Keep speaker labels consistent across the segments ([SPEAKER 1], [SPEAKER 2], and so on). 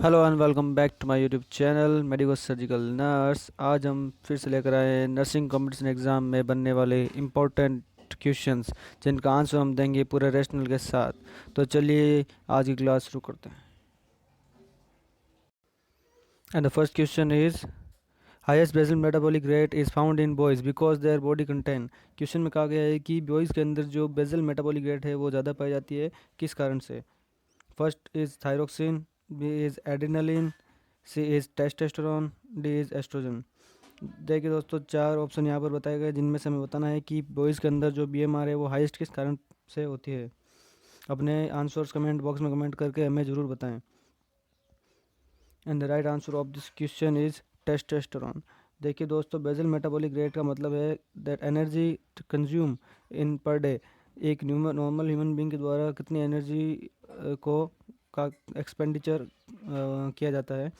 [SPEAKER 1] Hello and welcome back to my YouTube channel medico surgical nurse. आज हम फिर से लेकर आए हैं नर्सिंग कंपटीशन एग्ज़ाम में बनने वाले इम्पोर्टेंट क्वेश्चंस जिनका आंसर हम देंगे पूरे रैशनल के साथ। तो चलिए आज की क्लास शुरू करते हैं। And the first question is highest basal metabolic rate is found in boys because their body content. Question में कहा गया है कि बॉयज़ के अंदर जो बेसल मेटाबॉलिक रेट है वो ज़्यादा पाई जाती है, किस कारण से। First is thyroxine, B is adrenaline, C is testosterone, D is oestrogen. देखिए दोस्तों, चार ऑप्शन यहाँ पर बताए गए जिनमें से हमें बताना है कि बॉयज़ के अंदर जो बीएमआर है वो हाईएस्ट किस कारण से होती है। अपने आंसर्स कमेंट बॉक्स में कमेंट करके हमें ज़रूर बताएं। And the right answer of this question is testosterone. देखिए दोस्तों, बेसल मेटाबॉलिक रेट का मतलब है that energy consume in per day. एक नॉर्मल ह्यूमन बींग के द्वारा कितनी एनर्जी को का एक्सपेंडिचर किया जाता है।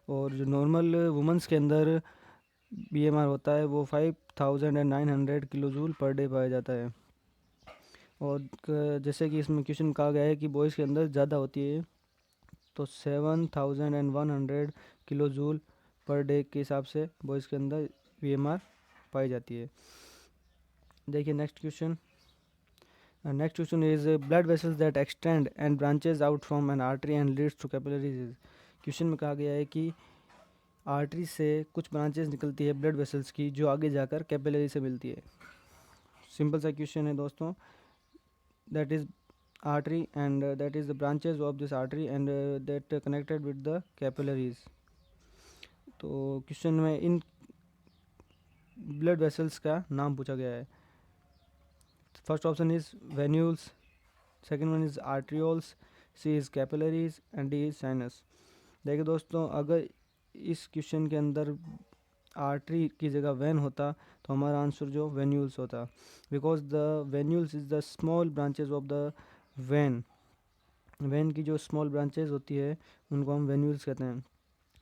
[SPEAKER 1] और जो नॉर्मल वुमेंस के अंदर बीएमआर होता है वो 5900 किलो जूल पर डे पाया जाता है। और जैसे कि इसमें क्वेश्चन कहा गया है कि बॉयज़ के अंदर ज़्यादा होती है, तो 7100 किलो जूल पर डे के हिसाब से बॉयज़ के अंदर बीएमआर पाई जाती है। देखिए next question. Next question is blood vessels that extend and branches out from an artery and leads to capillaries. क्वेश्चन में कहा गया है कि आर्टरी से कुछ ब्रांचेज निकलती है ब्लड वेसल्स की जो आगे जाकर कैपिलरी से मिलती है। सिंपल सा क्वेश्चन है दोस्तों, that is artery and that is the branches of this artery and that connected with the capillaries। तो क्वेश्चन में इन ब्लड वेसल्स का नाम पूछा गया है। First option is venules, second one is arterioles, C is capillaries and D is sinus. देखिए दोस्तों, अगर इस क्वेश्चन के अंदर आर्टरी की जगह वैन होता तो हमारा आंसर जो वेन्यूल्स होता, because the venules is the small branches of the vein. Vein की जो स्मॉल ब्रांचेज होती है उनको हम वेन्यूल्स कहते हैं।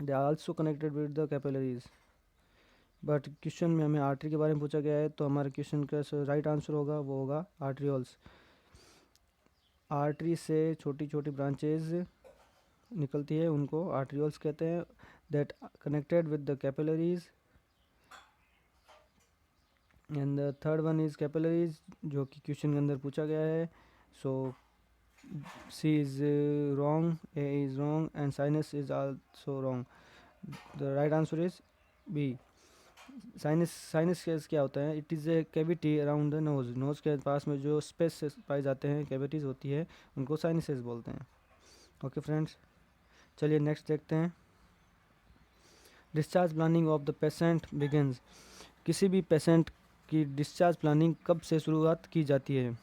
[SPEAKER 1] They are also connected with the capillaries. But question में हमें आर्टरी के बारे में पूछा गया है, तो हमारे क्वेश्चन का राइट आंसर होगा वो होगा आर्ट्रियोल्स। आर्टरी से छोटी छोटी ब्रांचेज निकलती है उनको आर्ट्रियोल्स कहते हैं, that connected with the capillaries. And the third one is capillaries जो कि क्वेश्चन के अंदर पूछा गया है। So C is wrong, A is wrong and sinus is also wrong. The right answer is B. Sinus case क्या होता है, it is a cavity around the nose. Nose के पास में जो स्पेस पाए जाते हैं, कैविटीज़ होती है, उनको साइनसेस बोलते हैं। ओके फ्रेंड्स, चलिए नेक्स्ट देखते हैं। Discharge planning of the patient begins. किसी भी पेशेंट की डिस्चार्ज प्लानिंग कब से शुरुआत की जाती है।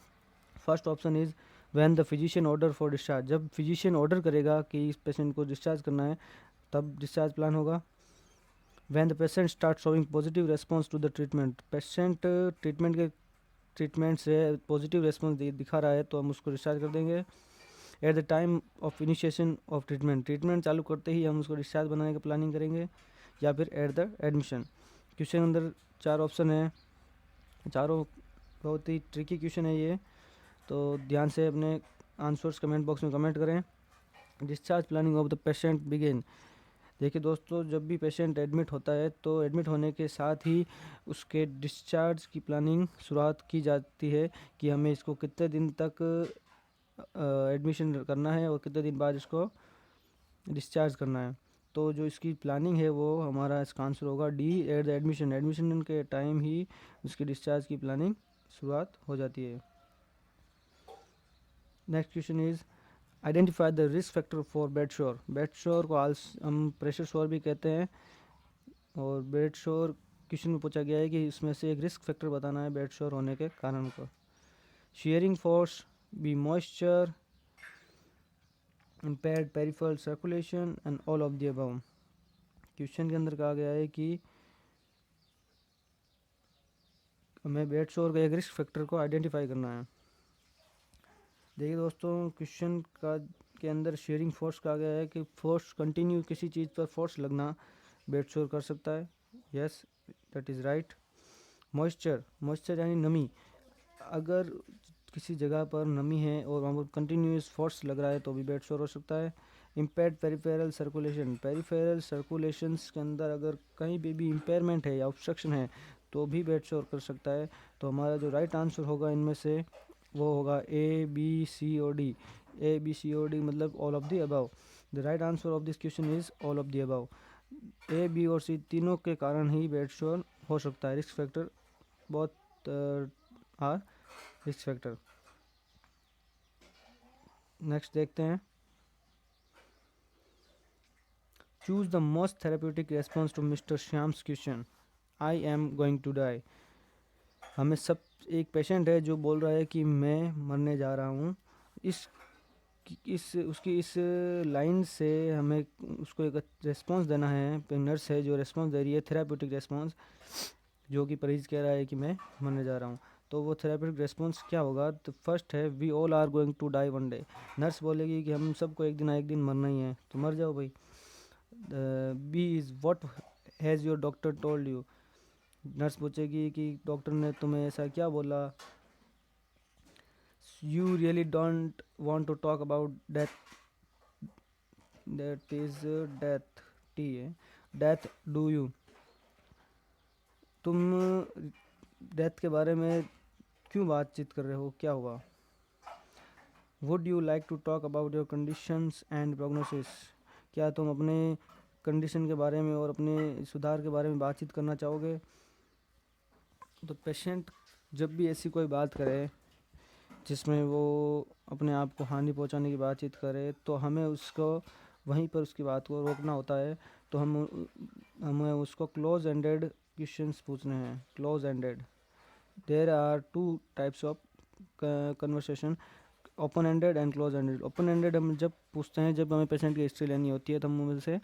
[SPEAKER 1] First option is when the physician order for discharge. जब फिजिशियन ऑर्डर करेगा कि इस पेशेंट को डिस्चार्ज करना है तब डिस्चार्ज प्लान होगा। When the patient start showing positive response to the treatment. Patient treatment से पॉजिटिव रेस्पॉन्स दिखा रहा है तो हम उसको डिस्चार्ज कर देंगे। At the time of initiation of treatment. Treatment चालू करते ही हम उसको डिस्चार्ज बनाने की प्लानिंग करेंगे, या फिर एट द एडमिशन। क्वेश्चन के अंदर चार ऑप्शन है, चारों बहुत ही ट्रिकी क्वेश्चन है ये, तो ध्यान से अपने आंसर्स कमेंट बॉक्स में कमेंट करें। Discharge planning of the patient begin. देखिए दोस्तों, जब भी पेशेंट एडमिट होता है तो एडमिट होने के साथ ही उसके डिस्चार्ज की प्लानिंग शुरुआत की जाती है कि हमें इसको कितने दिन तक एडमिशन करना है और कितने दिन बाद इसको डिस्चार्ज करना है। तो जो इसकी प्लानिंग है वो हमारा इसका आंसर होगा D, at the admission. Admission के टाइम ही उसकी डिस्चार्ज की प्लानिंग शुरुआत हो जाती है। Next question is identify the risk factor for bed शोर। बेड शोर को हम प्रेशर शोर भी कहते हैं। और बेड शोर क्वेश्चन में पूछा गया है कि इसमें से एक रिस्क फैक्टर बताना है बेड शोर होने के कारण को। Shearing force, B moisture, impaired peripheral circulation and all of the above। Question के अंदर कहा गया है कि हमें बेड शोर का एक रिस्क फैक्टर को आइडेंटिफाई करना है। देखिए दोस्तों, क्वेश्चन का के अंदर शेयरिंग फोर्स कहा गया है कि फोर्स कंटिन्यू किसी चीज़ पर फोर्स लगना बेड शोर कर सकता है। Yes, that is right. Moisture, moisture यानी नमी। अगर किसी जगह पर नमी है और वहाँ पर कंटिन्यूस फोर्स लग रहा है तो भी बेड शोर हो सकता है। Impaired peripheral circulation, peripheral circulations के अंदर अगर कहीं पे भी इम्पेयरमेंट है या ऑब्स्ट्रक्शन है तो भी बेड शोर कर सकता है। तो हमारा जो राइट आंसर होगा इनमें से वो होगा ए बी सी और डी। ए बी सी और डी मतलब all of the above. The right answer of this question is all of the above. A B और सी तीनों के कारण ही बेड शोर हो सकता है। रिस्क फैक्टर बहुत आर रिस्क फैक्टर। नेक्स्ट देखते हैं, choose the most therapeutic response to mister Shyam's question, I am going to die. हमें सब, एक पेशेंट है जो बोल रहा है कि मैं मरने जा रहा हूँ। इस उसकी इस लाइन से हमें उसको एक रेस्पॉन्स देना है। नर्स है जो रेस्पॉन्स दे रही है थेराप्यूटिक रेस्पॉन्स, जो कि परहेज कह रहा है कि मैं मरने जा रहा हूँ। तो वो थेराप्यूटिक रेस्पॉन्स क्या होगा? तो फर्स्ट है we all are going to die one day. Nurse बोलेगी कि हम सबको एक दिन ना एक दिन मरना ही है, तो मर जाओ भाई। B is what has your doctor told you. Nurse पूछेगी कि डॉक्टर ने तुम्हें ऐसा क्या बोला। You really don't want to talk about death, that is death, T है डेथ, डू यू। तुम डेथ के बारे में क्यों बातचीत कर रहे हो, क्या हुआ? Would you like to talk about your conditions and prognosis. क्या तुम अपने कंडीशन के बारे में और अपने सुधार के बारे में बातचीत करना चाहोगे? तो पेशेंट जब भी ऐसी कोई बात करे जिसमें वो अपने आप को हानि पहुंचाने की बातचीत करे, तो हमें उसको वहीं पर उसकी बात को रोकना होता है। तो हमें उसको क्लोज एंडेड क्वेश्चंस पूछने हैं। Close ended, there are two types of conversation, open ended and close ended. Open ended हम जब पूछते हैं जब हमें पेशेंट की हिस्ट्री लेनी होती है, तो हम उनसे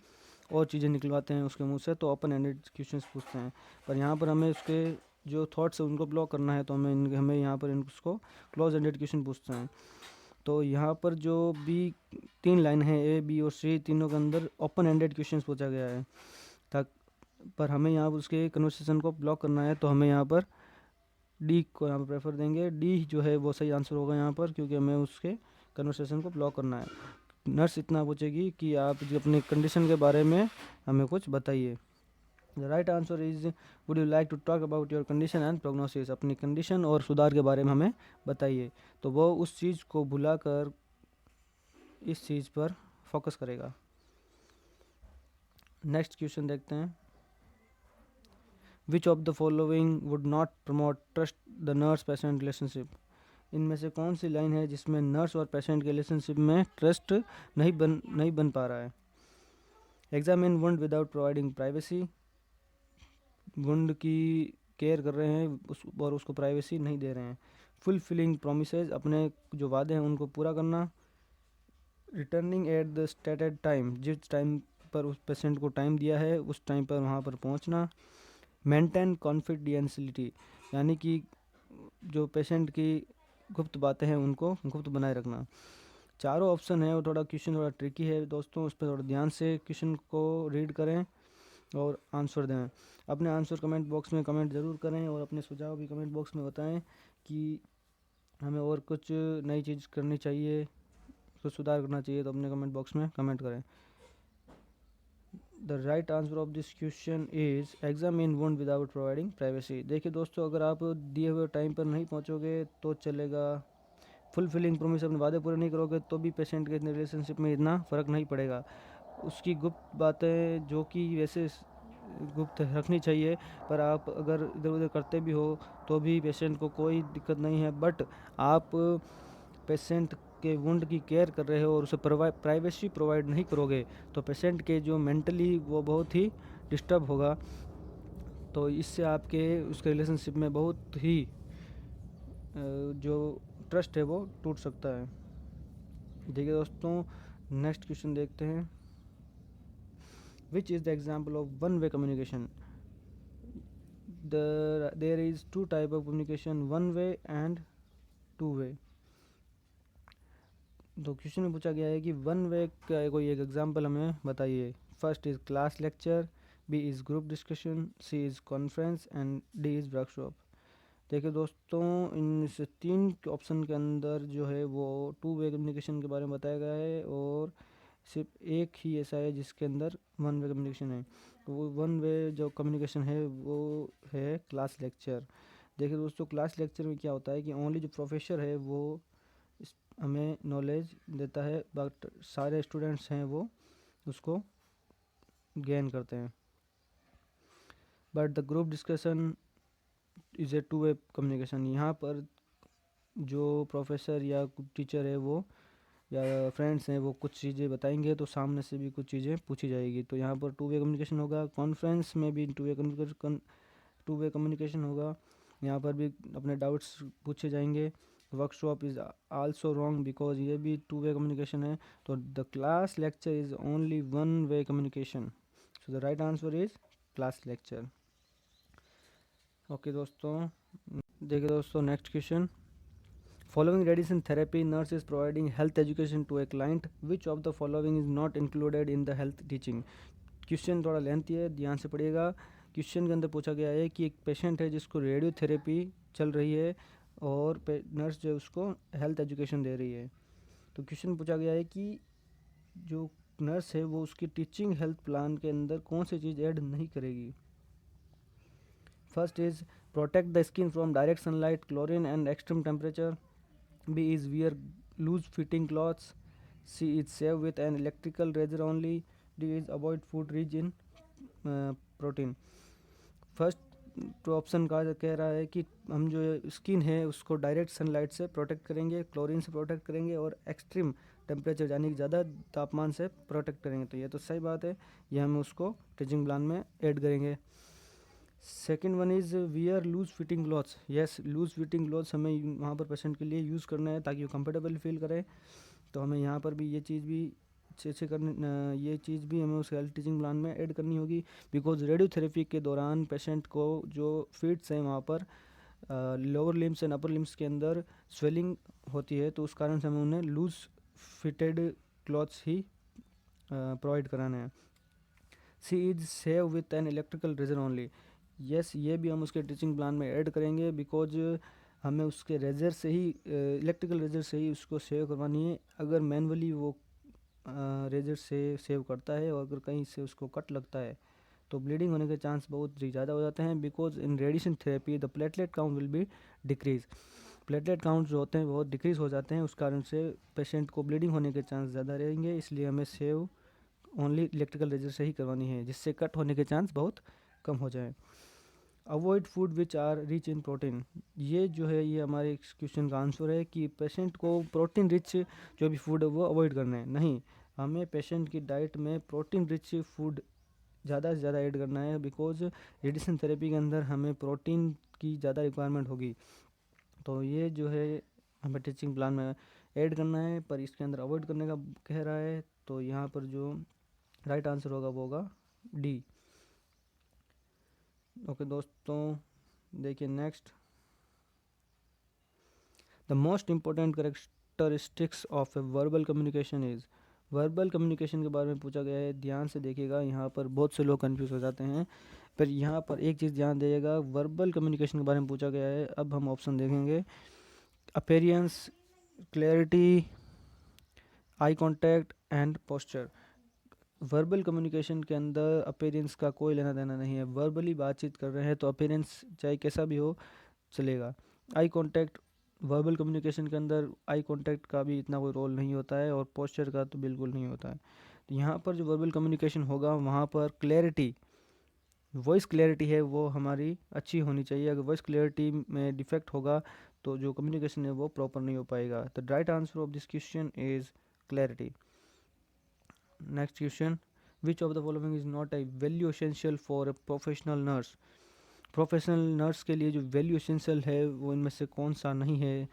[SPEAKER 1] और चीज़ें निकलवाते हैं उसके मुंह से, तो ओपन एंडेड क्वेश्चंस पूछते हैं। पर यहाँ पर हमें उसके जो थॉट्स है उनको ब्लॉक करना है, तो हमें यहाँ पर उसको क्लोज एंडेड क्वेश्चन पूछते हैं। तो यहाँ पर जो भी तीन लाइन है ए बी और सी, तीनों के अंदर ओपन एंडेड क्वेश्चन पूछा गया है। तक पर हमें यहाँ पर उसके कन्वर्सेशन को ब्लॉक करना है, तो हमें यहाँ पर डी को यहाँ पर प्रेफर देंगे। डी जो है वो सही आंसर होगा यहाँ पर, क्योंकि हमें उसके कन्वर्सेशन को ब्लॉक करना है। नर्स इतना पूछेगी कि आप जो अपने कंडीशन के बारे में हमें कुछ बताइए। The right answer is would you like to talk about your condition and prognosis. अपनी कंडीशन और सुधार के बारे में हमें बताइए। तो वो उस चीज़ को भुलाकर इस चीज़ पर फोकस करेगा। नेक्स्ट क्वेश्चन देखते हैं, which of the following would not promote trust the nurse patient relationship. इनमें से कौन सी लाइन है जिसमें नर्स और पेशेंट के रिलेशनशिप में ट्रस्ट नहीं बन पा रहा है? Examine wound without providing privacy, wound की केयर कर रहे हैं और उसको प्राइवेसी नहीं दे रहे हैं। फुलफिलिंग प्रोमिसेस, अपने जो वादे हैं उनको पूरा करना। Returning at the stated time, जिस टाइम पर उस पेशेंट को टाइम दिया है उस टाइम पर वहाँ पर पहुँचना। मेंटेन कॉन्फिडेंशियलिटी, यानी कि जो पेशेंट की गुप्त बातें हैं उनको गुप्त बनाए रखना। चारों ऑप्शन है वो क्वेश्चन थोड़ा ट्रिकी है दोस्तों, उस पर थोड़ा ध्यान से क्वेश्चन को रीड करें और आंसर दें। अपने आंसर कमेंट बॉक्स में कमेंट ज़रूर करें और अपने सुझाव भी कमेंट बॉक्स में बताएं कि हमें और कुछ नई चीज़ करनी चाहिए, कुछ सुधार करना चाहिए, तो अपने कमेंट बॉक्स में कमेंट करें। The right answer of this question is examine wound without providing privacy. देखिए दोस्तों, अगर आप दिए हुए टाइम पर नहीं पहुंचोगे तो चलेगा। फुलफिलिंग प्रोमिस, अपने वादे पूरे नहीं करोगे तो भी पेशेंट के रिलेशनशिप में इतना फ़र्क नहीं पड़ेगा। उसकी गुप्त बातें जो कि वैसे गुप्त रखनी चाहिए, पर आप अगर इधर उधर करते भी हो तो भी पेशेंट को कोई दिक्कत नहीं है। बट आप पेशेंट के वुंड की केयर कर रहे हो और उसे प्राइवेसी प्रोवाइड नहीं करोगे तो पेशेंट के जो मेंटली वो बहुत ही डिस्टर्ब होगा। तो इससे आपके उसके रिलेशनशिप में बहुत ही जो ट्रस्ट है वो टूट सकता है। देखिए दोस्तों, नेक्स्ट क्वेश्चन देखते हैं, which is the example of one way communication. There is two type of communication, one way and two way. तो क्वेश्चन में पूछा गया है कि वन वे का कोई एक एग्जाम्पल हमें बताइए। First is class lecture, B is group discussion, C is conference and D is workshop. देखिए दोस्तों, इन से तीन ऑप्शन के अंदर जो है वो टू वे कम्युनिकेशन के बारे में बताया गया है और सिर्फ एक ही ऐसा है जिसके अंदर वन वे कम्युनिकेशन है। तो वो वन वे जो कम्युनिकेशन है वो है क्लास लेक्चर। देखिए दोस्तों, क्लास लेक्चर में क्या होता है कि ओनली जो प्रोफेसर है वो हमें नॉलेज देता है, बट सारे स्टूडेंट्स हैं वो उसको गेन करते हैं। But the group discussion is a two way communication. यहाँ पर जो प्रोफेसर या टीचर है वो या फ्रेंड्स हैं वो कुछ चीज़ें बताएंगे तो सामने से भी कुछ चीज़ें पूछी जाएगी, तो यहाँ पर टू वे कम्युनिकेशन होगा। कॉन्फ्रेंस में भी टू वे कम्युनिकेशन होगा, यहाँ पर भी अपने डाउट्स पूछे जाएंगे। Workshop is also wrong because ये भी टू वे कम्युनिकेशन है। तो the class lecture is only one way communication. So the right answer is class lecture. Okay दोस्तों, देखिए दोस्तों next question. Following radiation therapy, nurse is providing health education to a client. Which of the following is not included in the health teaching? Question थोड़ा lengthy है, ध्यान से पढ़िएगा। Question के अंदर पूछा गया है कि एक पेशेंट है जिसको रेडियोथेरेपी चल रही है और नर्स जो है उसको हेल्थ एजुकेशन दे रही है। तो क्वेश्चन पूछा गया है कि जो नर्स है वो उसकी टीचिंग हेल्थ प्लान के अंदर कौन सी चीज़ ऐड नहीं करेगी। First is protect the skin from direct sunlight, chlorine and extreme temperature. B is wear loose fitting clothes. C is save with an electrical razor only. D is avoid food rich in protein. First तो option का कह रहा है कि हम जो skin है उसको डायरेक्ट सनलाइट से प्रोटेक्ट करेंगे, क्लोरीन से प्रोटेक्ट करेंगे और एक्सट्रीम टेम्परेचर यानी कि ज़्यादा तापमान से प्रोटेक्ट करेंगे। तो ये तो सही बात है, ये हम उसको टीचिंग प्लान में ऐड करेंगे। Second one is wear loose fitting clothes. Yes, loose fitting clothes हमें वहाँ पर पेशेंट के लिए यूज़ करना है ताकि वो कंफर्टेबल फील करे। तो हमें यहाँ पर भी ये चीज़ भी अच्छे से करनी, ये चीज़ भी हमें उस हेल्थ टीचिंग प्लान में ऐड करनी होगी। बिकॉज रेडियोथेरेपी के दौरान पेशेंट को जो फीट्स हैं वहाँ पर lower limbs and upper limbs के अंदर स्वेलिंग होती है, तो उस कारण से हमें उन्हें लूज फिटेड क्लॉथ्स ही प्रोवाइड कराना है। She is shave with an electrical razor only. Yes, ये भी हम उसके टीचिंग प्लान में ऐड करेंगे बिकॉज हमें उसके रेजर से ही इलेक्ट्रिकल रेजर से ही उसको सेव करवानी है। अगर मैनुअली वो रेजर से सेव करता है और अगर कहीं से उसको कट लगता है तो ब्लीडिंग होने के चांस बहुत ज़्यादा हो जाते हैं। Because in radiation therapy the platelet count will be decrease. Platelet count जो होते हैं बहुत डिक्रीज हो जाते हैं, उस कारण से पेशेंट को ब्लीडिंग होने के चांस ज़्यादा रहेंगे। इसलिए हमें सेव ओनली इलेक्ट्रिकल रेजर से ही करवानी है जिससे कट होने के चांस बहुत कम हो जाए। Avoid food which are rich in protein. ये जो है ये हमारे इस क्वेश्चन का आंसर है कि पेशेंट को प्रोटीन रिच जो भी फूड है वो अवॉइड करना है। नहीं, हमें पेशेंट की डाइट में प्रोटीन रिच फूड ज़्यादा से ज़्यादा ऐड करना है बिकॉज रेडिएशन थेरेपी के अंदर हमें प्रोटीन की ज़्यादा रिक्वायरमेंट होगी। तो ये जो है हमें टीचिंग प्लान में ऐड करना है, पर इसके अंदर अवॉइड करने का कह रहा है। तो यहाँ पर जो राइट आंसर होगा वो होगा डी। ओके दोस्तों, देखिए next. The most important characteristics of a verbal communication is. Verbal communication के बारे में पूछा गया है, ध्यान से देखिएगा। यहाँ पर बहुत से लोग कंफ्यूज हो जाते हैं, पर यहाँ पर एक चीज़ ध्यान दिएगा, वर्बल कम्युनिकेशन के बारे में पूछा गया है। अब हम ऑप्शन देखेंगे। Appearance, clarity, eye contact and posture. Verbal communication के अंदर अपीयरेंस का कोई लेना देना नहीं है। वर्बली बातचीत कर रहे हैं तो अपीयरेंस चाहे कैसा भी हो चलेगा। आई कांटेक्ट, वर्बल कम्युनिकेशन के अंदर आई कांटेक्ट का भी इतना कोई रोल नहीं होता है और पोस्चर का तो बिल्कुल नहीं होता है। तो यहाँ पर जो वर्बल कम्युनिकेशन होगा वहाँ पर क्लैरिटी, वॉइस क्लैरिटी है वो हमारी अच्छी होनी चाहिए। अगर वॉइस क्लैरिटी में डिफेक्ट होगा तो जो कम्युनिकेशन है वो प्रॉपर नहीं हो पाएगा। The right answer of this question is clarity. Next question. Which of the following is not a value essential for a professional nurse. Professional nurse के लिए जो वैल्यू एसेंशियल है वो इनमें से कौन सा नहीं है।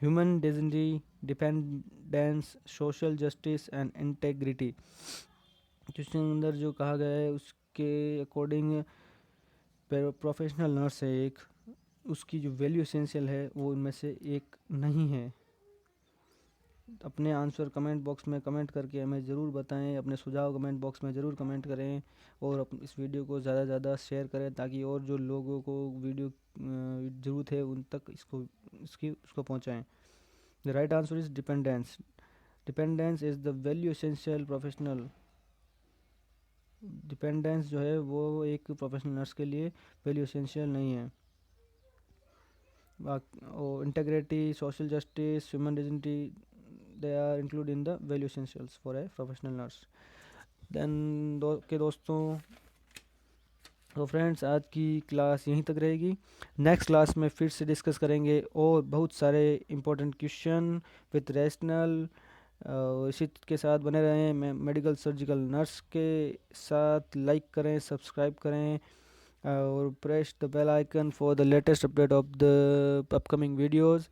[SPEAKER 1] Human decency, dependence, social justice and integrity. Question के अंदर जो कहा गया है उसके अकॉर्डिंग प्रोफेशनल नर्स है एक, उसकी जो वैल्यू एसेंशियल है वो इनमें से एक नहीं है। अपने आंसर कमेंट बॉक्स में कमेंट करके हमें ज़रूर बताएं, अपने सुझाव कमेंट बॉक्स में ज़रूर कमेंट करें और इस वीडियो को ज़्यादा से ज़्यादा शेयर करें ताकि और जो लोगों को वीडियो ज़रूरत है उन तक उसको पहुंचाएं। The right answer is dependence. Dependence is the value essential professional. Dependence जो है वो एक प्रोफेशनल नर्स के लिए वैल्यू एसेंशियल नहीं है। Integrity, social justice, human dignity, they are include in the value essentials for a professional nurse. Then दोस्तों, तो फ्रेंड्स आज की क्लास यहीं तक रहेगी। नेक्स्ट क्लास में फिर से डिस्कस करेंगे और बहुत सारे इंपॉर्टेंट क्वेश्चन विथ रैशनल। इसी के साथ बने रहें मेडिकल सर्जिकल नर्स के साथ। लाइक करें, सब्सक्राइब करें और press the bell icon for the latest update of the upcoming videos.